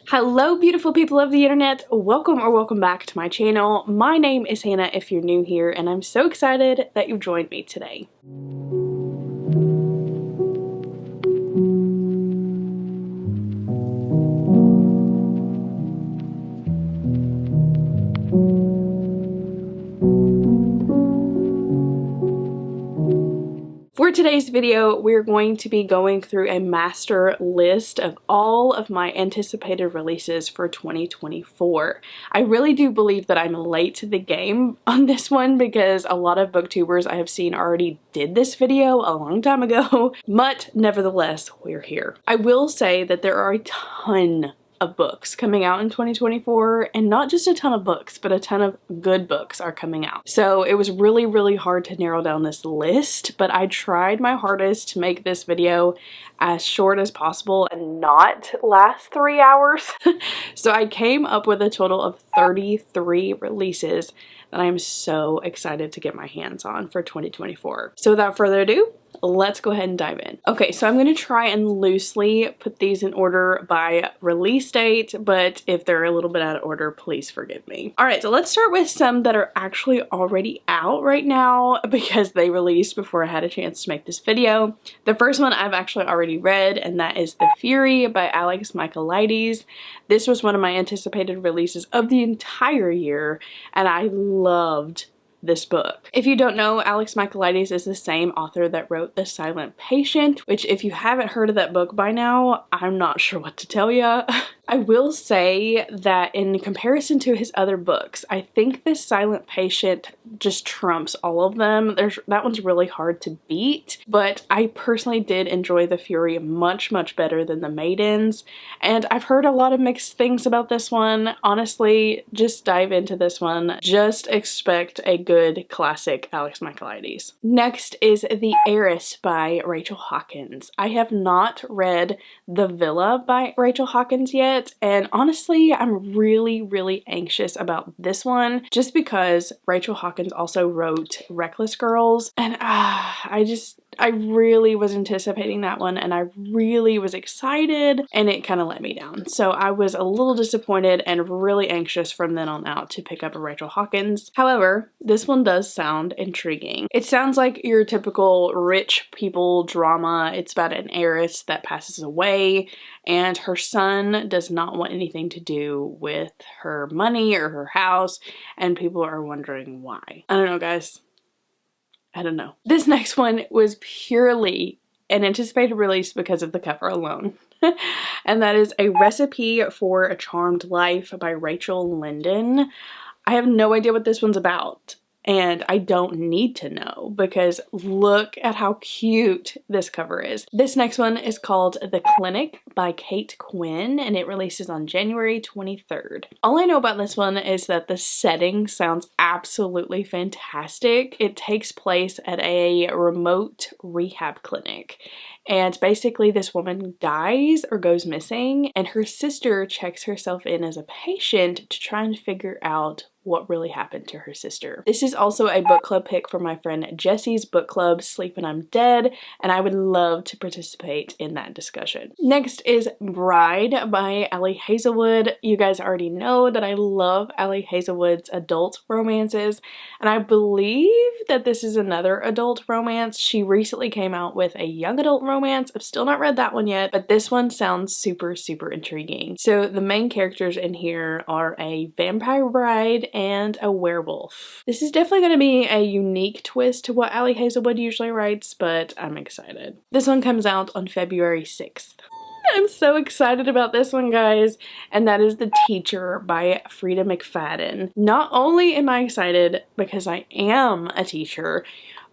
Hello beautiful people of the internet, welcome back to my channel. My name is Hannah if you're new here, and I'm so excited that you've joined me today. For today's video, we're going to be going through a master list of all of my anticipated releases for 2024. I really do believe that I'm late to the game on this one because a lot of booktubers I have seen already did this video a long time ago, but nevertheless, we're here. I will say that there are a ton of books coming out in 2024, and not just a ton of books, but a ton of good books are coming out. So it was really hard to narrow down this list, but I tried my hardest to make this video as short as possible and not last 3 hours. So I came up with a total of 33 releases that I'm so excited to get my hands on for 2024. So without further ado, let's go ahead and dive in. Okay, so I'm going to try and loosely put these in order by release date, but if they're a little bit out of order, please forgive me. Alright, so let's start with some that are actually already out right now because they released before I had a chance to make this video. The first one I've actually already read, and that is The Fury by Alex Michaelides. This was one of my anticipated releases of the entire year, and I loved this book. If you don't know, Alex Michaelides is the same author that wrote The Silent Patient, which if you haven't heard of that book by now, I'm not sure what to tell you. I will say that in comparison to his other books, I think The Silent Patient just trumps all of them. That one's really hard to beat, but I personally did enjoy The Fury much better than The Maidens, and I've heard a lot of mixed things about this one. Honestly, just dive into this one. Just expect a good classic Alex Michaelides. Next is The Heiress by Rachel Hawkins. I have not read The Villa by Rachel Hawkins yet, and honestly I'm really anxious about this one just because Rachel Hawkins also wrote Reckless Girls, and I really was anticipating that one and I really was excited, and it kind of let me down. So I was a little disappointed and really anxious from then on out to pick up a Rachel Hawkins. However, this one does sound intriguing. It sounds like your typical rich people drama. It's about an heiress that passes away and her son does not want anything to do with her money or her house, and people are wondering why. I don't know, guys. I don't know. This next one was purely an anticipated release because of the cover alone. And that is A Recipe for a Charmed Life by Rachel Linden. I have no idea what this one's about, and I don't need to know because look at how cute this cover is. This next one is called The Clinic by Kate Quinn, and it releases on January 23rd. All I know about this one is that the setting sounds absolutely fantastic. It takes place at a remote rehab clinic, and basically this woman dies or goes missing, and her sister checks herself in as a patient to try and figure out what really happened to her sister. This is also a book club pick for my friend Jessie's book club, Sleep When I'm Dead, and I would love to participate in that discussion. Next is Bride by Allie Hazelwood. You guys already know that I love Allie Hazelwood's adult romances, and I believe that this is another adult romance. She recently came out with a young adult romance. I've still not read that one yet, but this one sounds super intriguing. So the main characters in here are a vampire bride and a werewolf. This is definitely going to be a unique twist to what Allie Hazelwood usually writes, but I'm excited. This one comes out on February 6th. I'm so excited about this one, guys, and that is The Teacher by Frida McFadden. Not only am I excited because I am a teacher,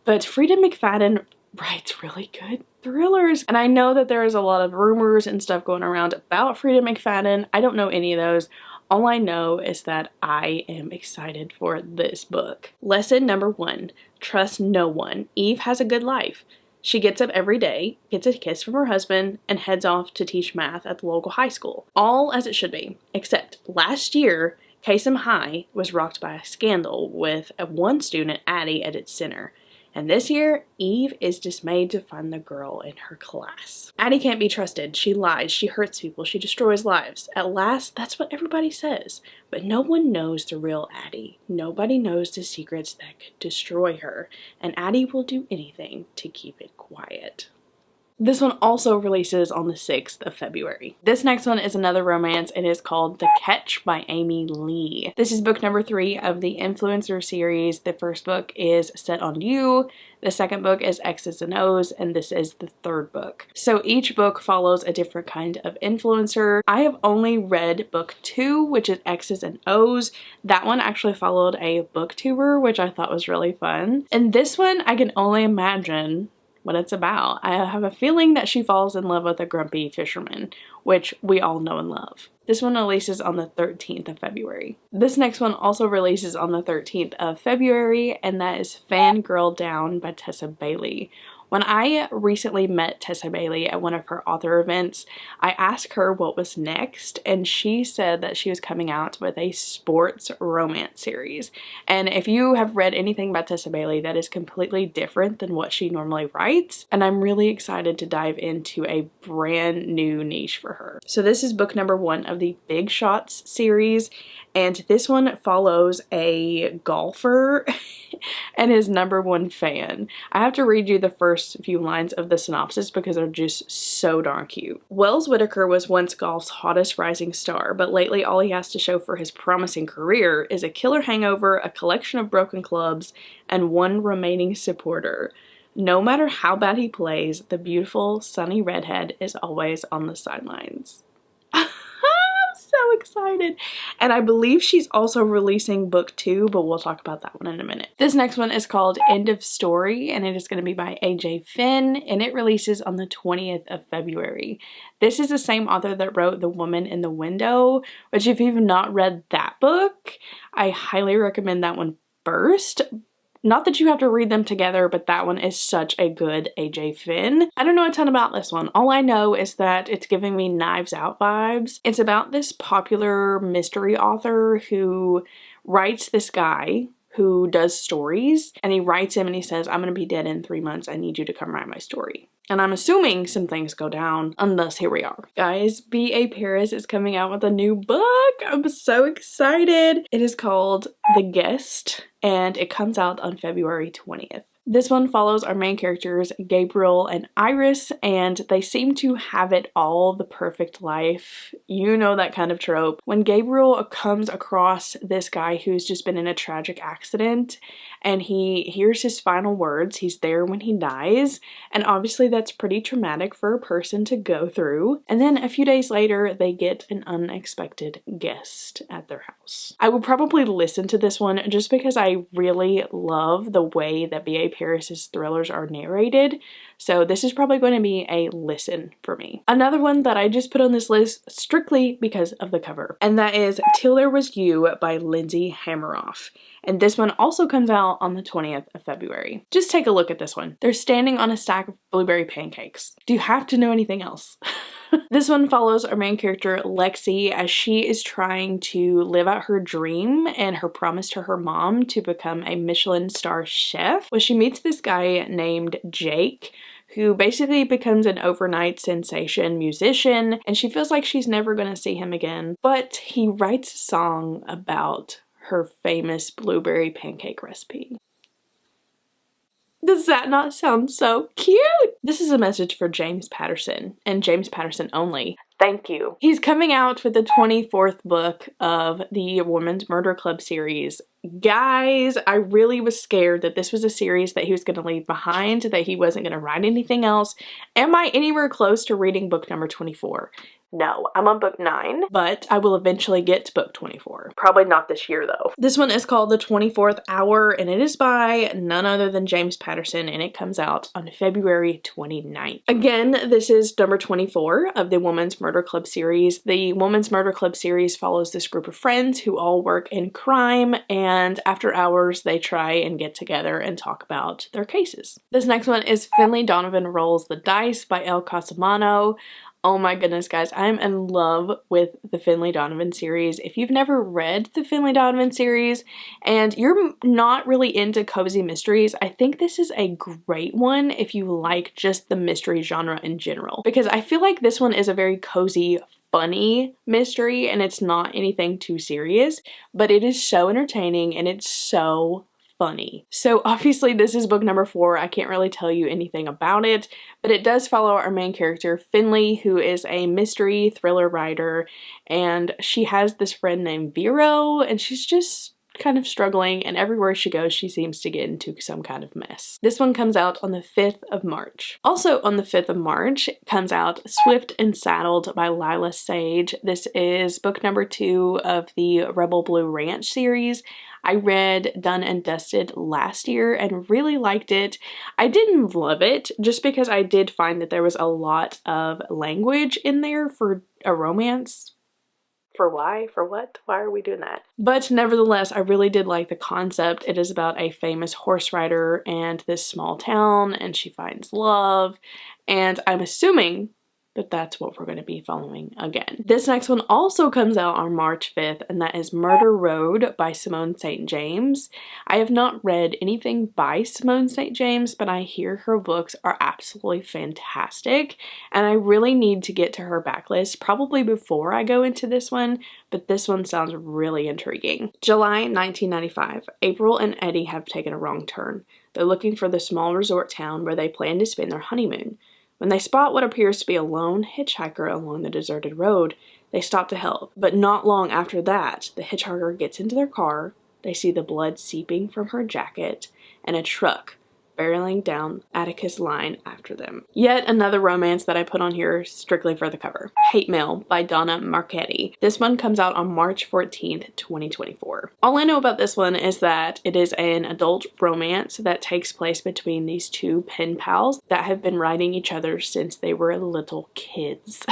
but Frida McFadden writes really good thrillers, and I know that there is a lot of rumors and stuff going around about Frida McFadden. I don't know any of those. All I know is that I am excited for this book. Lesson number 1, trust no one. Eve has a good life. She gets up every day, gets a kiss from her husband, and heads off to teach math at the local high school. All as it should be, except last year, Kasem High was rocked by a scandal with one student, Addie, at its center. And this year, Eve is dismayed to find the girl in her class. Addie can't be trusted. She lies, she hurts people, she destroys lives. At last, that's what everybody says. But no one knows the real Addie. Nobody knows the secrets that could destroy her. And Addie will do anything to keep it quiet. This one also releases on the 6th of February. This next one is another romance. It is called The Catch by Amy Lee. This is book number 3 of the Influencer series. The first book is Set on You. The second book is X's and O's, and this is the third book. So each book follows a different kind of influencer. I have only read book 2, which is X's and O's. That one actually followed a booktuber, which I thought was really fun. And this one, I can only imagine what it's about. I have a feeling that she falls in love with a grumpy fisherman, which we all know and love. This one releases on the 13th of February. This next one also releases on the 13th of February, and that is Fangirl Down by Tessa Bailey. When I recently met Tessa Bailey at one of her author events, I asked her what was next, and she said that she was coming out with a sports romance series. And if you have read anything about Tessa Bailey, that is completely different than what she normally writes, and I'm really excited to dive into a brand new niche for her. So this is book number 1 of the Big Shots series, and this one follows a golfer and his #1 fan. I have to read you the first few lines of the synopsis because they're just so darn cute. Wells Whitaker was once golf's hottest rising star, but lately all he has to show for his promising career is a killer hangover, a collection of broken clubs, and one remaining supporter. No matter how bad he plays, the beautiful, sunny redhead is always on the sidelines. So excited. And I believe she's also releasing book 2, but we'll talk about that one in a minute. This next one is called End of Story, and it is going to be by AJ Finn, and it releases on the 20th of February. This is the same author that wrote The Woman in the Window, which if you've not read that book, I highly recommend that one first. Not that you have to read them together, but that one is such a good AJ Finn. I don't know a ton about this one. All I know is that it's giving me Knives Out vibes. It's about this popular mystery author who writes this guy who does stories, and he writes him and he says, I'm gonna be dead in 3 months. I need you to come write my story. And I'm assuming some things go down, and thus here we are. Guys, B.A. Paris is coming out with a new book. I'm so excited. It is called The Guest, and it comes out on February 20th. This one follows our main characters, Gabriel and Iris, and they seem to have it all, the perfect life. You know that kind of trope. When Gabriel comes across this guy who's just been in a tragic accident, and he hears his final words, he's there when he dies, and obviously that's pretty traumatic for a person to go through. And then a few days later, they get an unexpected guest at their house. I will probably listen to this one just because I really love the way that B.A. Paris's thrillers are narrated, so this is probably going to be a listen for me. Another one that I just put on this list strictly because of the cover, and that is Till There Was You by Lindsay Hammeroff. And this one also comes out on the 20th of February. Just take a look at this one. They're standing on a stack of blueberry pancakes. Do you have to know anything else? This one follows our main character, Lexi, as she is trying to live out her dream and her promise to her mom to become a Michelin star chef. Well, she meets this guy named Jake, who basically becomes an overnight sensation musician, and she feels like she's never going to see him again. But he writes a song about her famous blueberry pancake recipe. Does that not sound so cute? This is a message for James Patterson, and James Patterson only. Thank you. He's coming out with the 24th book of the Women's Murder Club series. Guys, I really was scared that this was a series that he was going to leave behind, that he wasn't going to write anything else. Am I anywhere close to reading book number 24? No, I'm on book 9, but I will eventually get to book 24. Probably not this year though. This one is called The 24th Hour, and it is by none other than James Patterson, and it comes out on February 29th. Again, this is number 24 of the Women's Murder Club series. The Women's Murder Club series follows this group of friends who all work in crime, and after hours they try and get together and talk about their cases. This next one is Finley Donovan Rolls the Dice by El Casamano. Oh my goodness, guys, I'm in love with the Finlay Donovan series. If you've never read the Finlay Donovan series and you're not really into cozy mysteries, I think this is a great one if you like just the mystery genre in general. Because I feel like this one is a very cozy, funny mystery and it's not anything too serious, but it is so entertaining and it's so funny. So obviously this is book number 4. I can't really tell you anything about it, but it does follow our main character Finlay, who is a mystery thriller writer, and she has this friend named Vero, and she's just kind of struggling, and everywhere she goes she seems to get into some kind of mess. This one comes out on the 5th of March. Also on the 5th of March comes out Swift and Saddled by Lila Sage. This is book number 2 of the Rebel Blue Ranch series. I read Done and Dusted last year and really liked it. I didn't love it just because I did find that there was a lot of language in there for a romance. For why? For what? Why are we doing that? But nevertheless, I really did like the concept. It is about a famous horse rider and this small town, and she finds love, and I'm assuming that that's what we're going to be following again. This next one also comes out on March 5th, and that is Murder Road by Simone St. James. I have not read anything by Simone St. James, but I hear her books are absolutely fantastic, and I really need to get to her backlist probably before I go into this one, but this one sounds really intriguing. July 1995. April and Eddie have taken a wrong turn. They're looking for the small resort town where they plan to spend their honeymoon. When they spot what appears to be a lone hitchhiker along the deserted road, they stop to help. But not long after that, the hitchhiker gets into their car, they see the blood seeping from her jacket, and a truck barreling down Atticus Line after them. Yet another romance that I put on here strictly for the cover. Hate Mail by Donna Marchetti. This one comes out on March 14th, 2024. All I know about this one is that it is an adult romance that takes place between these two pen pals that have been writing each other since they were little kids.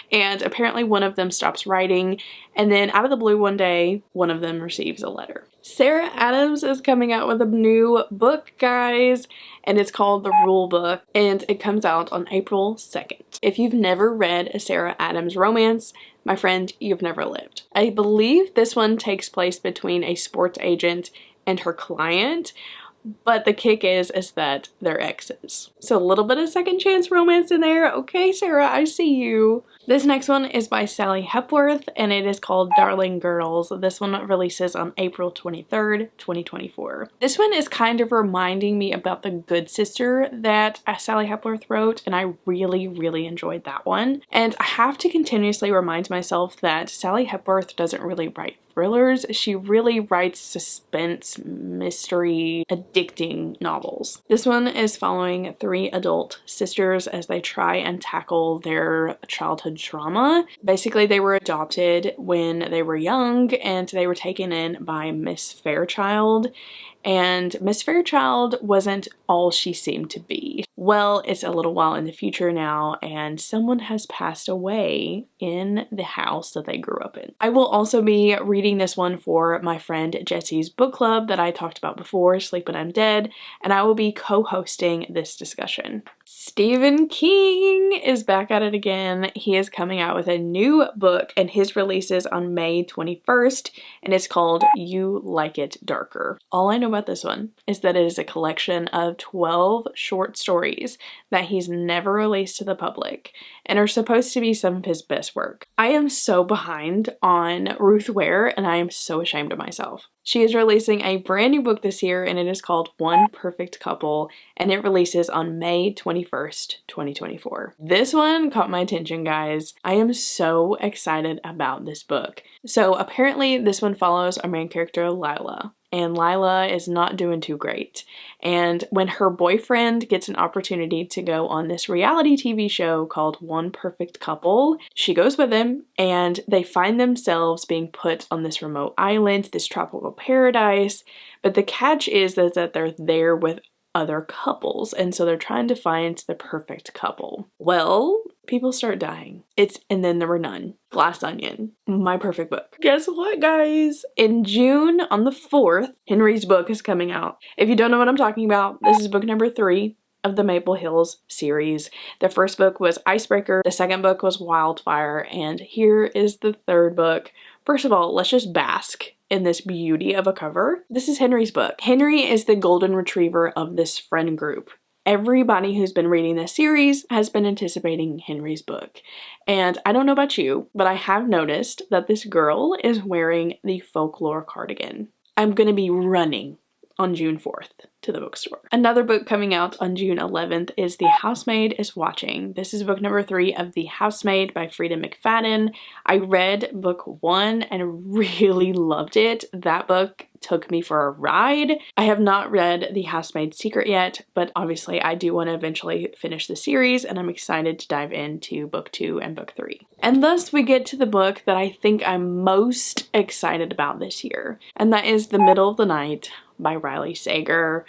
And apparently one of them stops writing, and then out of the blue one day, one of them receives a letter. Sarah Adams is coming out with a new book, guys, and it's called The Rule Book, and it comes out on April 2nd. If you've never read a Sarah Adams romance, my friend, you've never lived. I believe this one takes place between a sports agent and her client, but the kick is that they're exes. So a little bit of second chance romance in there. Okay, Sarah, I see you. This next one is by Sally Hepworth, and it is called Darling Girls. This one releases on April 23rd, 2024. This one is kind of reminding me about The Good Sister that Sally Hepworth wrote, and I really, really enjoyed that one. And I have to continuously remind myself that Sally Hepworth doesn't really write thrillers. She really writes suspense, mystery, addicting novels. This one is following 3 adult sisters as they try and tackle their childhood trauma. Basically, they were adopted when they were young and they were taken in by Miss Fairchild. And Miss Fairchild wasn't all she seemed to be. Well, it's a little while in the future now, and someone has passed away in the house that they grew up in. I will also be reading this one for my friend Jesse's book club that I talked about before, Sleep When I'm Dead, and I will be co-hosting this discussion. Stephen King is back at it again. He is coming out with a new book, and his release is on May 21st, and it's called You Like It Darker. All I know about this one is that it is a collection of 12 short stories that he's never released to the public and are supposed to be some of his best work. I am so behind on Ruth Ware, and I am so ashamed of myself. She is releasing a brand new book this year, and it is called One Perfect Couple, and it releases on May 21st, 2024. This one caught my attention, guys. I am so excited about this book. So apparently this one follows our main character, Lila. And Lila is not doing too great. And when her boyfriend gets an opportunity to go on this reality TV show called One Perfect Couple, she goes with him, and they find themselves being put on this remote island, this tropical paradise. But the catch is that they're there with other couples, and so they're trying to find the perfect couple. Well, people start dying. And then there were none. Glass Onion, my perfect book. Guess what, guys? In June, on the 4th, Henry's book is coming out. If you don't know what I'm talking about, this is book number 3. of the Maple Hills series. The first book was Icebreaker, the second book was Wildfire, and here is the third book. First of all, let's just bask in this beauty of a cover. This is Henry's book. Henry is the golden retriever of this friend group. Everybody who's been reading this series has been anticipating Henry's book. And I don't know about you, but I have noticed that this girl is wearing the folklore cardigan. I'm gonna be running on June 4th to the bookstore. Another book coming out on June 11th is The Housemaid is Watching. This is book number 3 of The Housemaid by Frida McFadden. I read book 1 and really loved it. That book took me for a ride. I have not read The Housemaid's Secret yet, but obviously I do want to eventually finish the series, and I'm excited to dive into book 2 and book 3. And thus we get to the book that I think I'm most excited about this year, and that is The Middle of the Night by Riley Sager.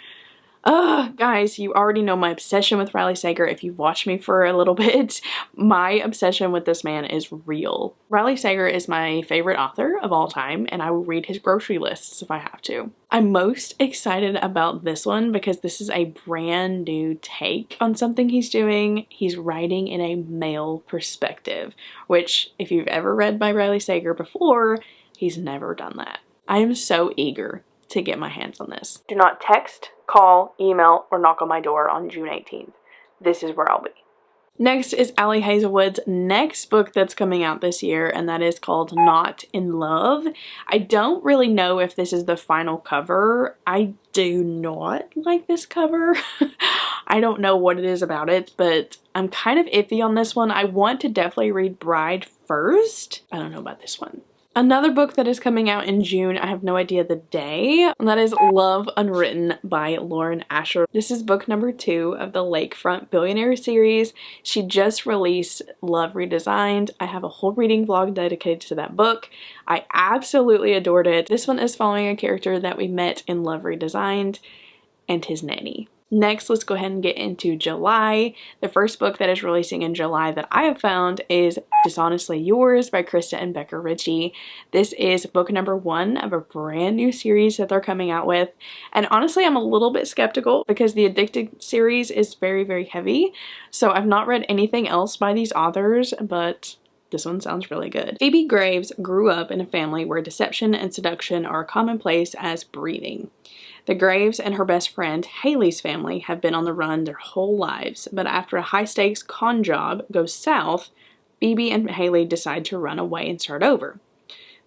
Guys, you already know my obsession with Riley Sager. If you've watched me for a little bit, my obsession with this man is real. Riley Sager is my favorite author of all time, and I will read his grocery lists if I have to. I'm most excited about this one because this is a brand new take on something he's doing. He's writing in a male perspective, which if you've ever read by Riley Sager before, he's never done that. I am so eager to get my hands on this. Do not text, call, email, or knock on my door on June 18th. This is where I'll be. Next is Allie Hazelwood's next book that's coming out this year, and that is called Not in Love. I don't really know if this is the final cover. I do not like this cover. I don't know what it is about it, but I'm kind of iffy on this one. I want to definitely read Bride first. I don't know about this one. Another book that is coming out in June, I have no idea the day, and that is Love Unwritten by Lauren Asher. This is book number 2 of the Lakefront Billionaire series. She just released Love Redesigned. I have a whole reading vlog dedicated to that book. I absolutely adored it. This one is following a character that we met in Love Redesigned and his nanny. Next, let's go ahead and get into July. The first book that is releasing in July that I have found is Dishonestly Yours by Krista and Becca Ritchie. This is book number 1 of a brand new series that they're coming out with. And honestly, I'm a little bit skeptical because the Addicted series is very, very heavy. So I've not read anything else by these authors, but this one sounds really good. Phoebe Graves grew up in a family where deception and seduction are commonplace as breathing. The Graves and her best friend, Haley's family, have been on the run their whole lives, but after a high-stakes con job goes south, Phoebe and Haley decide to run away and start over.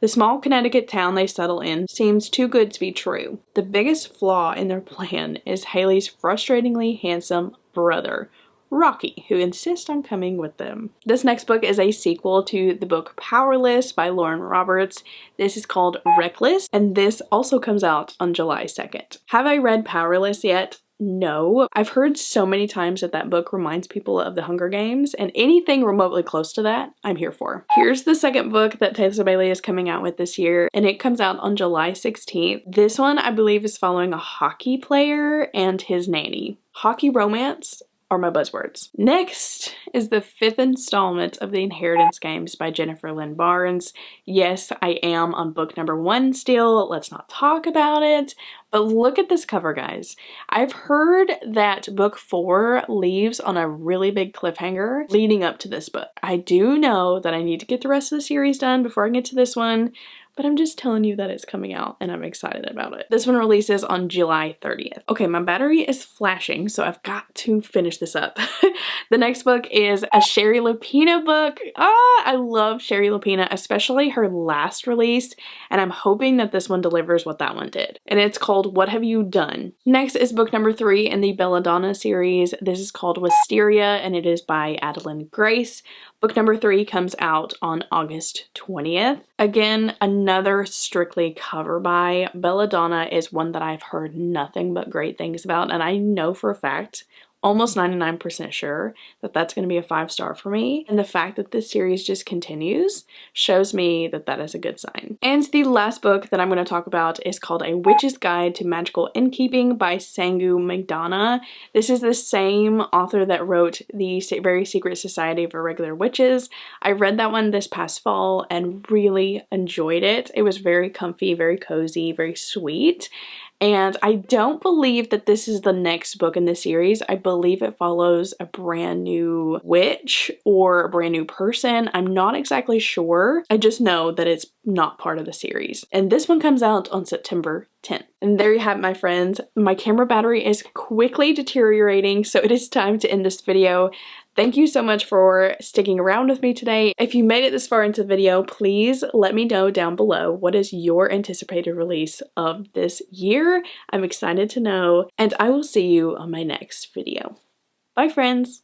The small Connecticut town they settle in seems too good to be true. The biggest flaw in their plan is Haley's frustratingly handsome brother, Rocky, who insists on coming with them. This next book is a sequel to the book Powerless by Lauren Roberts. This is called Reckless, and this also comes out on July 2nd. Have I read Powerless yet? No. I've heard so many times that that book reminds people of The Hunger Games, and anything remotely close to that, I'm here for. Here's the second book that Tessa Bailey is coming out with this year, and it comes out on July 16th. This one, I believe, is following a hockey player and his nanny. Hockey romance are my buzzwords. Next is the 5th installment of The Inheritance Games by Jennifer Lynn Barnes. Yes, I am on book number 1 still. Let's not talk about it. But look at this cover, guys. I've heard that book 4 leaves on a really big cliffhanger leading up to this book. I do know that I need to get the rest of the series done before I get to this one, but I'm just telling you that it's coming out and I'm excited about it. This one releases on July 30th. Okay, my battery is flashing, so I've got to finish this up. The next book is a Sherry Lupina book. I love Sherry Lupina, especially her last release, and I'm hoping that this one delivers what that one did. And it's called What Have You Done? Next is book number 3 in the Belladonna series. This is called Wisteria, and it is by Adeline Grace. Book number 3 comes out on August 20th. Again, another strictly cover buy. Belladonna is one that I've heard nothing but great things about, and I know for a fact, almost 99% sure, that that's going to be a 5-star for me. And the fact that this series just continues shows me that that is a good sign. And the last book that I'm going to talk about is called A Witch's Guide to Magical Innkeeping by Sangu McDonough. This is the same author that wrote The Very Secret Society of Irregular Witches. I read that one this past fall and really enjoyed it. It was very comfy, very cozy, very sweet. And I don't believe that this is the next book in the series. I believe it follows a brand new witch or a brand new person. I'm not exactly sure. I just know that it's not part of the series. And this one comes out on September 10th. And there you have it, my friends. My camera battery is quickly deteriorating, so it is time to end this video. Thank you so much for sticking around with me today. If you made it this far into the video, please let me know down below what is your anticipated release of this year. I'm excited to know, and I will see you on my next video. Bye, friends!